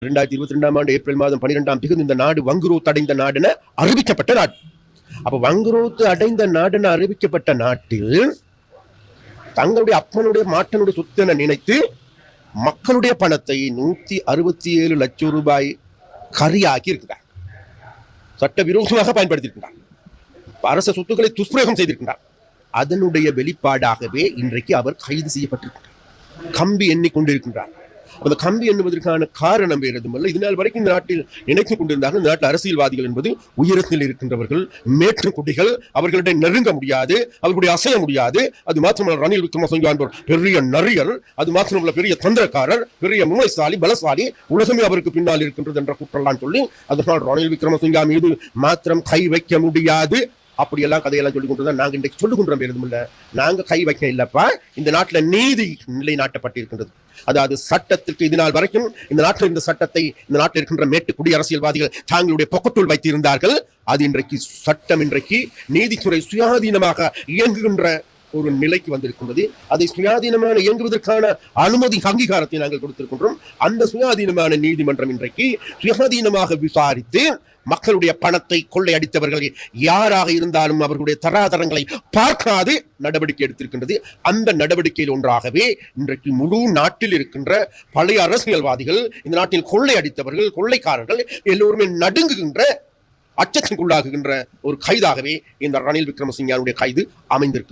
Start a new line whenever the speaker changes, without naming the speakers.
2022 ஆண்டு ஏப்ரல் மாதம் 12ஆம் தேதி இந்த நாடு வங்குரோத்து அடைந்த நாடுன அறிவிக்கப்பட்ட நாடு. அப்ப வங்குரோத்து அடைந்த நாடுன அறிவிக்கப்பட்ட நாட்டில் தங்களுடைய அப்பனுடைய மாட்டனுடைய சொத்தென நினைத்து மக்களுடைய பணத்தை 167 லட்சம் ரூபாய் கரியாக்கி இருக்கிறார். சட்டவிரோதமாக பயன்படுத்தியிருக்கிறார். அரச சொத்துக்களை துஷ்பிரயோகம் செய்திருக்கிறார். அதனுடைய வெளிப்பாடாகவே இன்றைக்கு அவர் கைது செய்யப்பட்டிருக்கிறார். கம்பி எண்ணிக்கொண்டிருக்கின்றார். அந்த கம்பி எண்ணுவதற்கான காரணம் வேறு எதுவுமல்ல. இதனால் வரைக்கும் இந்த நாட்டில் நினைத்துக் கொண்டிருந்தார்கள் இந்த நாட்டில் அரசியல்வாதிகள் என்பது உயரத்தில் இருக்கின்றவர்கள், மேற்று குடிகள், அவர்களிடம் நெருங்க முடியாது, அவர்களுடைய அசைய முடியாது. அது மாத்திரமல்ல, ரணில் விக்ரமசிங்கே என்பவர் பெரிய நரியர், அது மாத்திரமல்ல பெரிய தந்திரக்காரர், பெரிய மூளைசாலி, பலசாலி, உலகமே அவருக்கு பின்னால் இருக்கின்றது என்ற குற்றலாம் சொல்லி அதனால் ரணில் விக்ரமசிங்கே மீது மாத்திரம் கை வைக்க முடியாது. அப்படியெல்லாம் கதையெல்லாம் சொல்லிக் கொண்டு நாங்க இன்றைக்கு சொல்லிக் கொண்டோம். வேறும் இல்ல, நாங்க கை வைக்க இல்லப்பா. இந்த நாட்டுல நீதி நிலைநாட்டப்பட்டிருக்கின்றது. அதாவது சட்டத்திற்கு இதனால் வரைக்கும் இந்த நாட்டில் இருந்த சட்டத்தை இந்த நாட்டில் இருக்கின்ற மேட்டு குடி அரசியல்வாதிகள் தாங்களுடைய பொக்கட்டுள் வைத்திருந்தார்கள். அது இன்றைக்கு சட்டம் இன்றைக்கு நீதித்துறை சுயாதீனமாக இயங்குகின்ற ஒரு நிலைக்கு வந்திருக்கின்றது. அதை சுயாதீனமான இயங்குவதற்கான அனுமதி அங்கீகாரத்தை நாங்கள் கொடுத்திருக்கின்றோம். அந்த சுயாதீனமான நீதிமன்றம் இன்றைக்கு சுயாதீனமாக விசாரித்து மக்களுடைய பணத்தை கொள்ளையடித்தவர்கள் யாராக இருந்தாலும் அவர்களுடைய தராதரங்களை பார்க்காது நடவடிக்கை எடுத்திருக்கின்றது. அந்த நடவடிக்கையில் ஒன்றாகவே இன்றைக்கு முழு நாட்டில் இருக்கின்ற பழைய அரசியல்வாதிகள், இந்த நாட்டில் கொள்ளையடித்தவர்கள், கொள்ளைக்காரர்கள் எல்லோருமே நடுங்குகின்ற, அச்சத்திற்குள்ளாகுகின்ற ஒரு கைதாகவே இந்த ரணில் விக்ரமசிங்கனுடைய கைது அமைந்திருக்கின்றது.